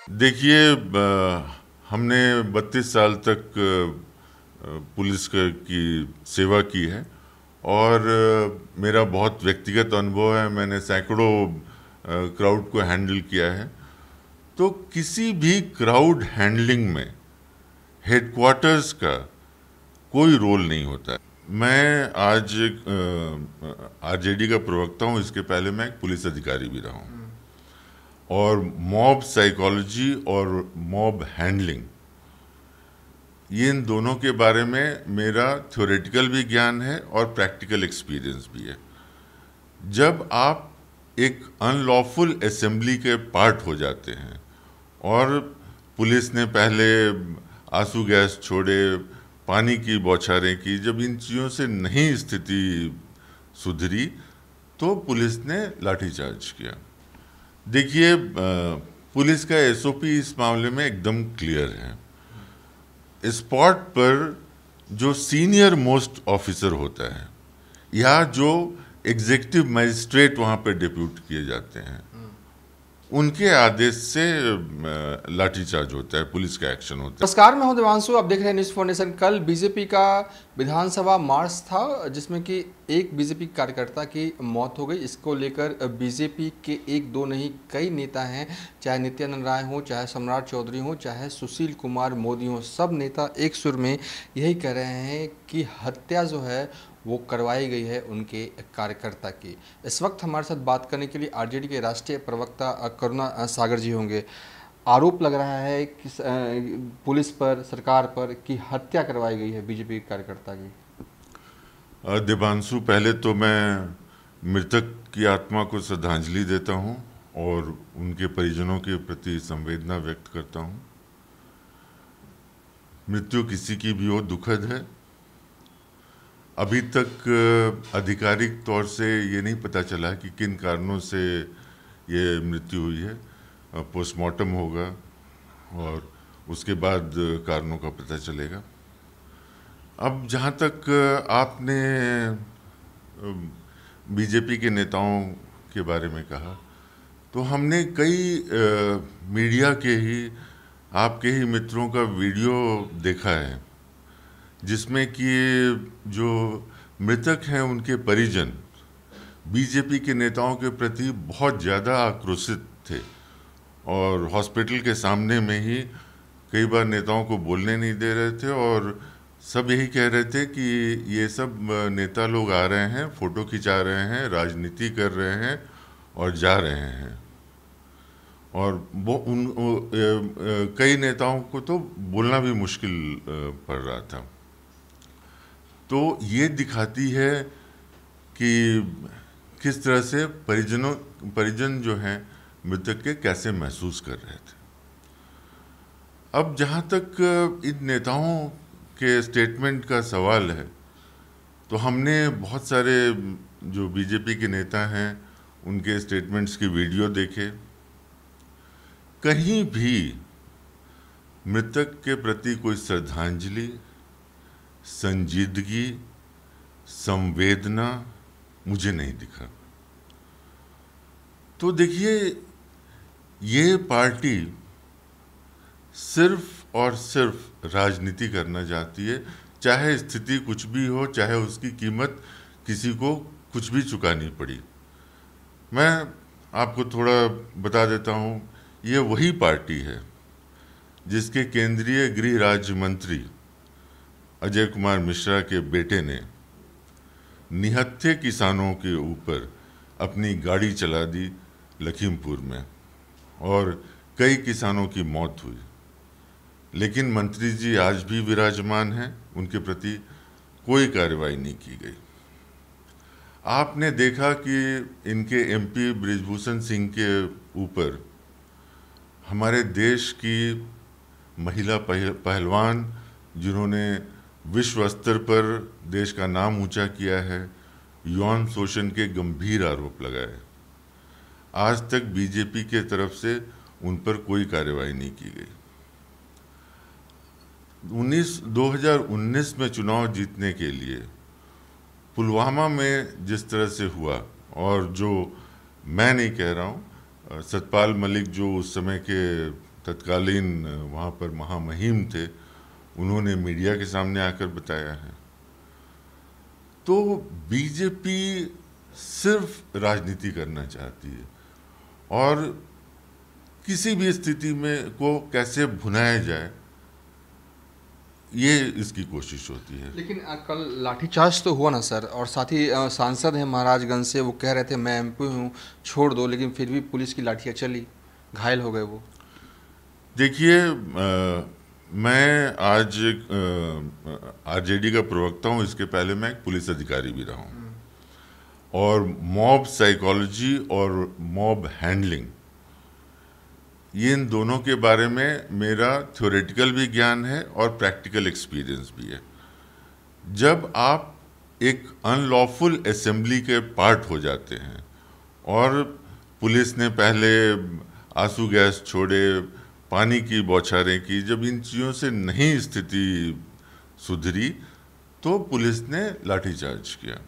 देखिए, हमने 32 साल तक पुलिस की सेवा की है और मेरा बहुत व्यक्तिगत अनुभव है। मैंने सैकड़ों क्राउड को हैंडल किया है। तो किसी भी क्राउड हैंडलिंग में हेडक्वार्टर्स का कोई रोल नहीं होता है। मैं आज आरजेडी का प्रवक्ता हूँ, इसके पहले मैं एक पुलिस अधिकारी भी रहा हूँ। और मॉब साइकोलॉजी और मॉब हैंडलिंग, ये इन दोनों के बारे में मेरा थ्योरेटिकल भी ज्ञान है और प्रैक्टिकल एक्सपीरियंस भी है। जब आप एक अनलॉफुल असेंबली के पार्ट हो जाते हैं और पुलिस ने पहले आंसू गैस छोड़े, पानी की बौछारें की, जब इन चीज़ों से नहीं स्थिति सुधरी तो पुलिस ने लाठीचार्ज किया। देखिए, पुलिस का एसओपी इस मामले में एकदम क्लियर है। स्पॉट पर जो सीनियर मोस्ट ऑफिसर होता है या जो एग्जीक्यूटिव मजिस्ट्रेट वहाँ पे डिप्यूट किए जाते हैं, उनके आदेश से लाठीचार्ज होता है, पुलिस का एक्शन होता है। नमस्कार, मैं हूं देवांशु। आप देख रहे हैं न्यूज़ फाउंडेशन। कल बीजेपी का विधानसभा मार्च था जिसमें कि एक बीजेपी कार्यकर्ता की मौत हो गई। इसको लेकर बीजेपी के एक दो नहीं कई नेता हैं, चाहे नित्यानंद राय हो, चाहे सम्राट चौधरी हो, चाहे सुशील कुमार मोदी हो, सब नेता एक सुर में यही कह रहे हैं कि हत्या जो है वो करवाई गई है उनके कार्यकर्ता की। इस वक्त हमारे साथ बात करने के लिए आरजेडी के राष्ट्रीय प्रवक्ता करुणा सागर जी होंगे। आरोप लग रहा है कि पुलिस पर, सरकार पर कि हत्या करवाई गई है बीजेपी कार्यकर्ता की। देवांशु, पहले तो मैं मृतक की आत्मा को श्रद्धांजलि देता हूं और उनके परिजनों के प्रति संवेदना व्यक्त करता हूं। मृत्यु किसी की भी हो दुखद है। अभी तक आधिकारिक तौर से ये नहीं पता चला कि किन कारणों से ये मृत्यु हुई है। पोस्टमार्टम होगा और उसके बाद कारणों का पता चलेगा। अब जहाँ तक आपने बीजेपी के नेताओं के बारे में कहा, तो हमने कई मीडिया के ही, आपके ही मित्रों का वीडियो देखा है जिसमें कि जो मृतक हैं उनके परिजन बीजेपी के नेताओं के प्रति बहुत ज़्यादा आक्रोशित थे और हॉस्पिटल के सामने में ही कई बार नेताओं को बोलने नहीं दे रहे थे और सब यही कह रहे थे कि ये सब नेता लोग आ रहे हैं, फ़ोटो खिंचा रहे हैं, राजनीति कर रहे हैं और जा रहे हैं। और वो कई नेताओं को तो बोलना भी मुश्किल पड़ रहा था। तो ये दिखाती है कि किस तरह से परिजन जो हैं मृतक के कैसे महसूस कर रहे थे। अब जहाँ तक इन नेताओं के स्टेटमेंट का सवाल है, तो हमने बहुत सारे जो बीजेपी के नेता हैं उनके स्टेटमेंट्स की वीडियो देखे। कहीं भी मृतक के प्रति कोई श्रद्धांजलि, संजीदगी, संवेदना मुझे नहीं दिखा। तो देखिए, ये पार्टी सिर्फ और सिर्फ राजनीति करना चाहती है, चाहे स्थिति कुछ भी हो, चाहे उसकी कीमत किसी को कुछ भी चुकानी पड़ी। मैं आपको थोड़ा बता देता हूँ, ये वही पार्टी है जिसके केंद्रीय गृह राज्य मंत्री अजय कुमार मिश्रा के बेटे ने निहत्थे किसानों के ऊपर अपनी गाड़ी चला दी लखीमपुर में और कई किसानों की मौत हुई। लेकिन मंत्री जी आज भी विराजमान हैं, उनके प्रति कोई कार्रवाई नहीं की गई। आपने देखा कि इनके एमपी बृजभूषण सिंह के ऊपर हमारे देश की महिला पहलवान, जिन्होंने विश्व स्तर पर देश का नाम ऊंचा किया है, यौन शोषण के गंभीर आरोप लगाए। आज तक बीजेपी के तरफ से उन पर कोई कार्रवाई नहीं की गई। 2019 में चुनाव जीतने के लिए पुलवामा में जिस तरह से हुआ, और जो मैं नहीं कह रहा हूँ, सतपाल मलिक जो उस समय के तत्कालीन वहाँ पर महामहिम थे, उन्होंने मीडिया के सामने आकर बताया है। तो बीजेपी सिर्फ राजनीति करना चाहती है और किसी भी स्थिति में को कैसे भुनाया जाए, ये इसकी कोशिश होती है। लेकिन कल लाठीचार्ज तो हुआ ना सर, और साथ ही सांसद हैं महाराजगंज से, वो कह रहे थे मैं एमपी हूँ छोड़ दो, लेकिन फिर भी पुलिस की लाठियाँ चली, घायल हो गए वो। देखिए, मैं आज आरजेडी का प्रवक्ता हूँ, इसके पहले मैं एक पुलिस अधिकारी भी रहा हूँ, और मॉब साइकोलॉजी और मॉब हैंडलिंग, ये इन दोनों के बारे में मेरा थ्योरेटिकल भी ज्ञान है और प्रैक्टिकल एक्सपीरियंस भी है। जब आप एक अनलॉफुल असेंबली के पार्ट हो जाते हैं और पुलिस ने पहले आंसू गैस छोड़े, पानी की बौछारें की, जब इन चीज़ों से नहीं स्थिति सुधरी तो पुलिस ने लाठीचार्ज किया।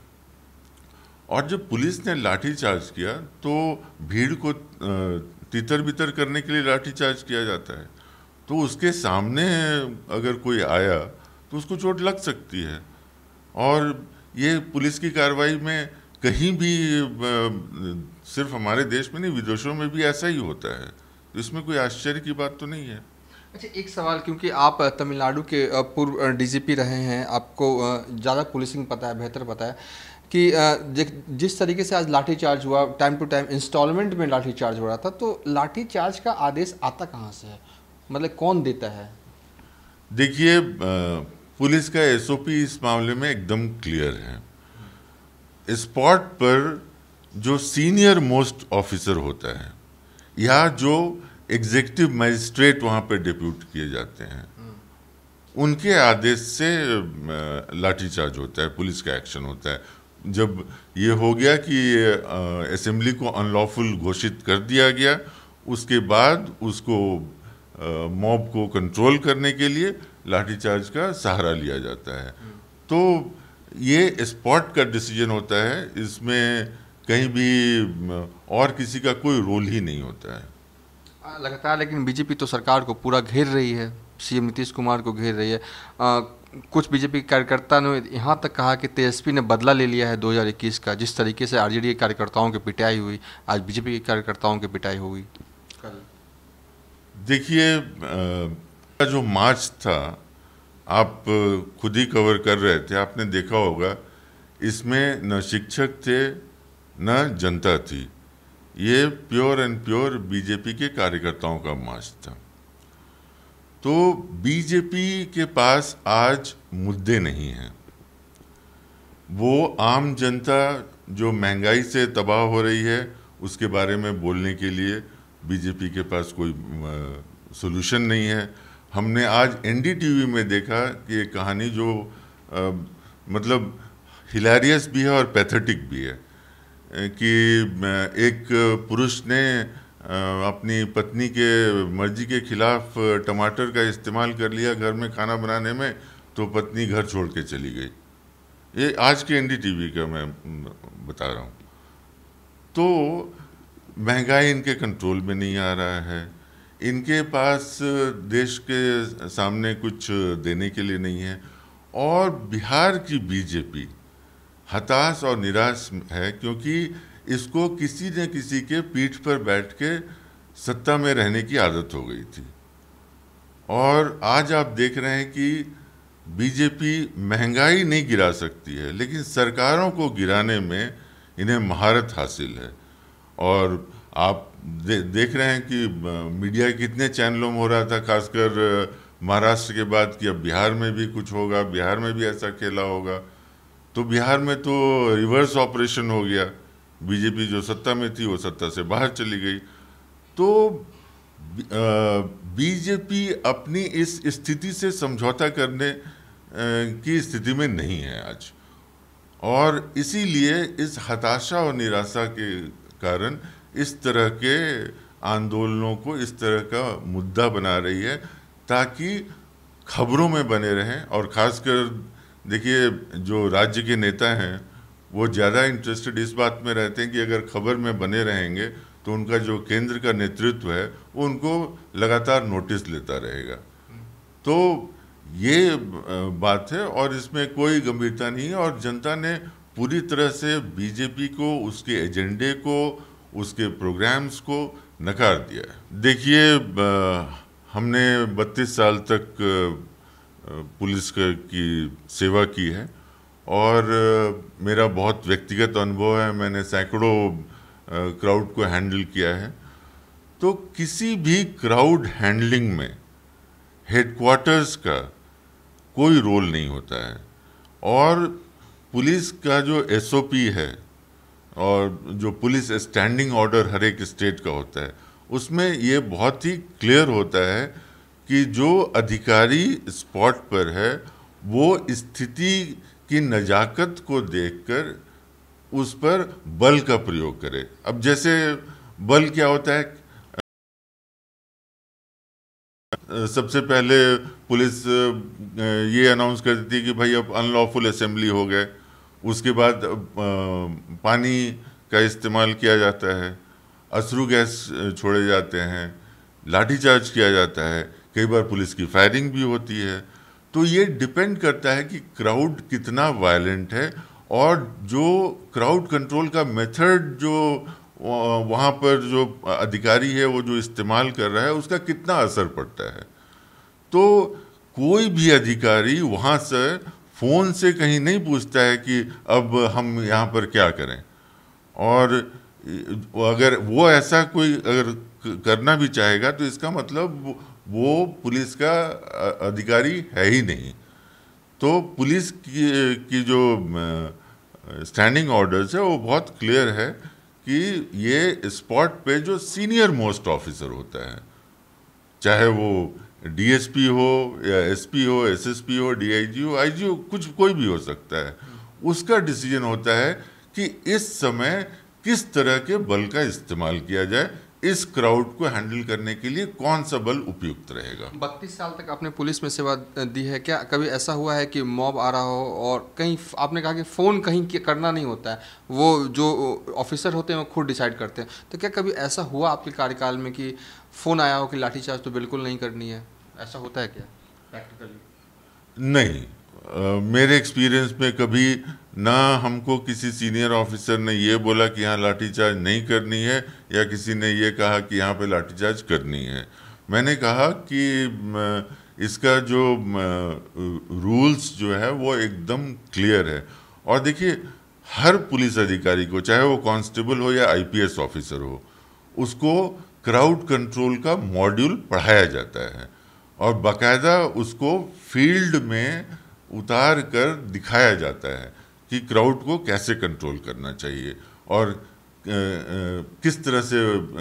और जब पुलिस ने लाठीचार्ज किया तो भीड़ को तितर बितर करने के लिए लाठीचार्ज किया जाता है, तो उसके सामने अगर कोई आया तो उसको चोट लग सकती है। और ये पुलिस की कार्रवाई में कहीं भी, सिर्फ हमारे देश में नहीं, विदेशों में भी ऐसा ही होता है, तो इसमें कोई आश्चर्य की बात तो नहीं है। अच्छा, एक सवाल, क्योंकि आप तमिलनाडु के पूर्व डीजीपी रहे हैं, आपको ज़्यादा पुलिसिंग पता है, बेहतर पता है कि जिस तरीके से आज लाठीचार्ज हुआ, टाइम टू टाइम इंस्टॉलमेंट में लाठीचार्ज हो रहा था, तो लाठीचार्ज का आदेश आता कहाँ से है, मतलब कौन देता है? देखिए, पुलिस का एसओपी इस मामले में एकदम क्लियर है। स्पॉट पर जो सीनियर मोस्ट ऑफिसर होता है या जो एग्जीक्यूटिव मजिस्ट्रेट वहाँ पर डिप्यूट किए जाते हैं, उनके आदेश से लाठीचार्ज होता है, पुलिस का एक्शन होता है। जब ये हो गया कि असेंबली को अनलॉफुल घोषित कर दिया गया, उसके बाद उसको मॉब को कंट्रोल करने के लिए लाठीचार्ज का सहारा लिया जाता है। तो ये स्पॉट का डिसीजन होता है, इसमें कहीं भी और किसी का कोई रोल ही नहीं होता है। लगातार लेकिन बीजेपी तो सरकार को पूरा घेर रही है, सीएम नीतीश कुमार को घेर रही है। कुछ बीजेपी कार्यकर्ता ने यहाँ तक कहा कि तेजस्वी ने बदला ले लिया है 2021 का, जिस तरीके से आरजेडी के कार्यकर्ताओं की पिटाई हुई, आज बीजेपी के कार्यकर्ताओं की पिटाई हुई कल। देखिए, जो मार्च था, आप खुद ही कवर कर रहे थे, आपने देखा होगा, इसमें न शिक्षक थे न जनता थी, ये प्योर एंड प्योर बीजेपी के कार्यकर्ताओं का मार्च था। तो बीजेपी के पास आज मुद्दे नहीं हैं। वो आम जनता जो महंगाई से तबाह हो रही है, उसके बारे में बोलने के लिए बीजेपी के पास कोई सॉल्यूशन नहीं है। हमने आज एनडीटीवी में देखा कि एक कहानी जो मतलब हिलेरियस भी है और पैथेटिक भी है, कि एक पुरुष ने अपनी पत्नी के मर्जी के खिलाफ टमाटर का इस्तेमाल कर लिया घर में खाना बनाने में, तो पत्नी घर छोड़ के चली गई। ये आज के एनडीटीवी का मैं बता रहा हूँ। तो महंगाई इनके कंट्रोल में नहीं आ रहा है, इनके पास देश के सामने कुछ देने के लिए नहीं है, और बिहार की बीजेपी हताश और निराश है, क्योंकि इसको किसी न किसी के पीठ पर बैठ के सत्ता में रहने की आदत हो गई थी। और आज आप देख रहे हैं कि बीजेपी महंगाई नहीं गिरा सकती है, लेकिन सरकारों को गिराने में इन्हें महारत हासिल है। और आप देख रहे हैं कि मीडिया कितने चैनलों में हो रहा था, खासकर महाराष्ट्र के बाद, कि अब बिहार में भी कुछ होगा, बिहार में भी ऐसा खेला होगा। तो बिहार में तो रिवर्स ऑपरेशन हो गया, बीजेपी जो सत्ता में थी वो सत्ता से बाहर चली गई। तो बीजेपी अपनी इस स्थिति से समझौता करने की स्थिति में नहीं है आज, और इसीलिए इस हताशा और निराशा के कारण इस तरह के आंदोलनों को इस तरह का मुद्दा बना रही है, ताकि खबरों में बने रहें। और ख़ासकर देखिए, जो राज्य के नेता हैं वो ज़्यादा इंटरेस्टेड इस बात में रहते हैं कि अगर खबर में बने रहेंगे तो उनका जो केंद्र का नेतृत्व है वो उनको लगातार नोटिस लेता रहेगा। तो ये बात है और इसमें कोई गंभीरता नहीं है और जनता ने पूरी तरह से बीजेपी को, उसके एजेंडे को, उसके प्रोग्राम्स को नकार दिया है। देखिए, हमने 32 साल तक पुलिस की सेवा की है और मेरा बहुत व्यक्तिगत अनुभव है। मैंने सैकड़ों क्राउड को हैंडल किया है। तो किसी भी क्राउड हैंडलिंग में हेडक्वार्टर्स का कोई रोल नहीं होता है और पुलिस का जो एसओपी है और जो पुलिस स्टैंडिंग ऑर्डर हर एक स्टेट का होता है, उसमें ये बहुत ही क्लियर होता है कि जो अधिकारी स्पॉट पर है वो स्थिति की नज़ाकत को देखकर उस पर बल का प्रयोग करे। अब जैसे बल क्या होता है, सबसे पहले पुलिस ये अनाउंस कर देती है कि भाई अब अनलॉफुल असेंबली हो गए। उसके बाद पानी का इस्तेमाल किया जाता है, अश्रु गैस छोड़े जाते हैं, लाठीचार्ज किया जाता है, कई बार पुलिस की फायरिंग भी होती है। तो ये डिपेंड करता है कि क्राउड कितना वायलेंट है और जो क्राउड कंट्रोल का मेथड जो वहाँ पर जो अधिकारी है वो जो इस्तेमाल कर रहा है उसका कितना असर पड़ता है। तो कोई भी अधिकारी वहाँ से फ़ोन से कहीं नहीं पूछता है कि अब हम यहाँ पर क्या करें, और अगर वो ऐसा कोई अगर करना भी चाहेगा तो इसका मतलब वो पुलिस का अधिकारी है ही नहीं। तो पुलिस की जो स्टैंडिंग ऑर्डर्स है वो बहुत क्लियर है कि ये स्पॉट पे जो सीनियर मोस्ट ऑफिसर होता है, चाहे वो डीएसपी हो या एसपी हो, एसएसपी हो, डीआईजी हो, आईजी हो, कुछ कोई भी हो सकता है, उसका डिसीजन होता है कि इस समय किस तरह के बल का इस्तेमाल किया जाए, इस क्राउड को हैंडल करने के लिए कौन सा बल उपयुक्त रहेगा। 32 साल तक आपने पुलिस में सेवा दी है, क्या कभी ऐसा हुआ है कि मॉब आ रहा हो और कहीं आपने कहा कि फ़ोन कहीं करना नहीं होता है, वो जो ऑफिसर होते हैं वो खुद डिसाइड करते हैं, तो क्या कभी ऐसा हुआ आपके कार्यकाल में कि फ़ोन आया हो कि लाठीचार्ज तो बिल्कुल नहीं करनी है? ऐसा होता है क्या प्रैक्टिकली? नहीं, मेरे एक्सपीरियंस में कभी ना हमको किसी सीनियर ऑफिसर ने ये बोला कि यहाँ लाठीचार्ज नहीं करनी है या किसी ने ये कहा कि यहाँ पे लाठीचार्ज करनी है। मैंने कहा कि इसका जो रूल्स जो है वो एकदम क्लियर है। और देखिए, हर पुलिस अधिकारी को, चाहे वो कांस्टेबल हो या आईपीएस ऑफिसर हो, उसको क्राउड कंट्रोल का मॉड्यूल पढ़ाया जाता है और बाकायदा उसको फील्ड में उतार कर दिखाया जाता है कि क्राउड को कैसे कंट्रोल करना चाहिए और किस तरह से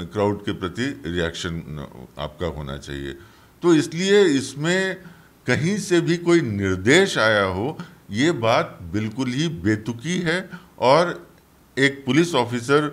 क्राउड के प्रति रिएक्शन आपका होना चाहिए। तो इसलिए इसमें कहीं से भी कोई निर्देश आया हो, ये बात बिल्कुल ही बेतुकी है। और एक पुलिस ऑफिसर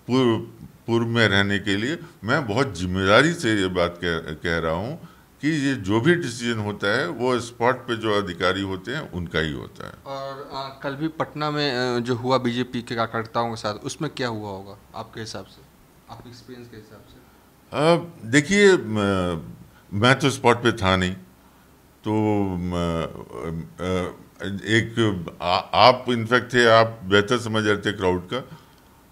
पूर्व में रहने के लिए मैं बहुत जिम्मेदारी से ये बात कह रहा हूँ कि ये जो भी डिसीजन होता है वो स्पॉट पे जो अधिकारी होते हैं उनका ही होता है। और कल भी पटना में जो हुआ बीजेपी के कार्यकर्ताओं के साथ, उसमें क्या हुआ होगा आपके हिसाब से, आपके एक्सपीरियंस के हिसाब से? देखिए, मैं तो स्पॉट पे था नहीं, तो आप इनफैक्ट थे, आप बेहतर समझ रहे थे क्राउड का।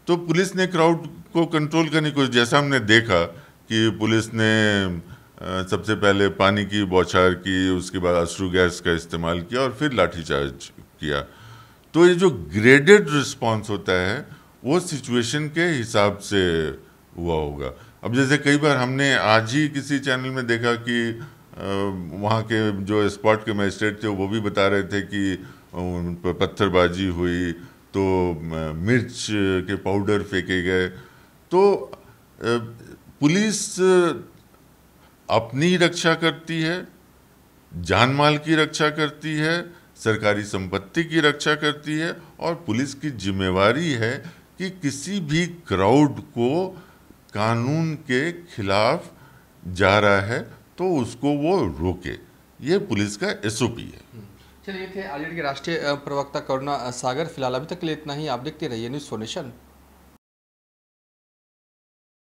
तो पुलिस ने क्राउड को कंट्रोल करने की कोशिश, जैसा हमने देखा कि पुलिस ने सबसे पहले पानी की बौछार की, उसके बाद अश्रु गैस का इस्तेमाल किया और फिर लाठीचार्ज किया। तो ये जो ग्रेडेड रिस्पांस होता है वो सिचुएशन के हिसाब से हुआ होगा। अब जैसे कई बार हमने आज ही किसी चैनल में देखा कि वहाँ के जो स्पॉट के मजिस्ट्रेट थे वो भी बता रहे थे कि उन पर पत्थरबाजी हुई, तो मिर्च के पाउडर फेंके गए। तो पुलिस अपनी रक्षा करती है, जान माल की रक्षा करती है, सरकारी संपत्ति की रक्षा करती है, और पुलिस की जिम्मेवारी है कि किसी भी क्राउड को कानून के खिलाफ जा रहा है तो उसको वो रोके। ये पुलिस का एसओपी है। चलिए, थे आरजेडी के राष्ट्रीय प्रवक्ता करुणा सागर। फिलहाल अभी तक के लिए इतना ही। आप देखते रहिए न्यूज़ फॉर नेशन।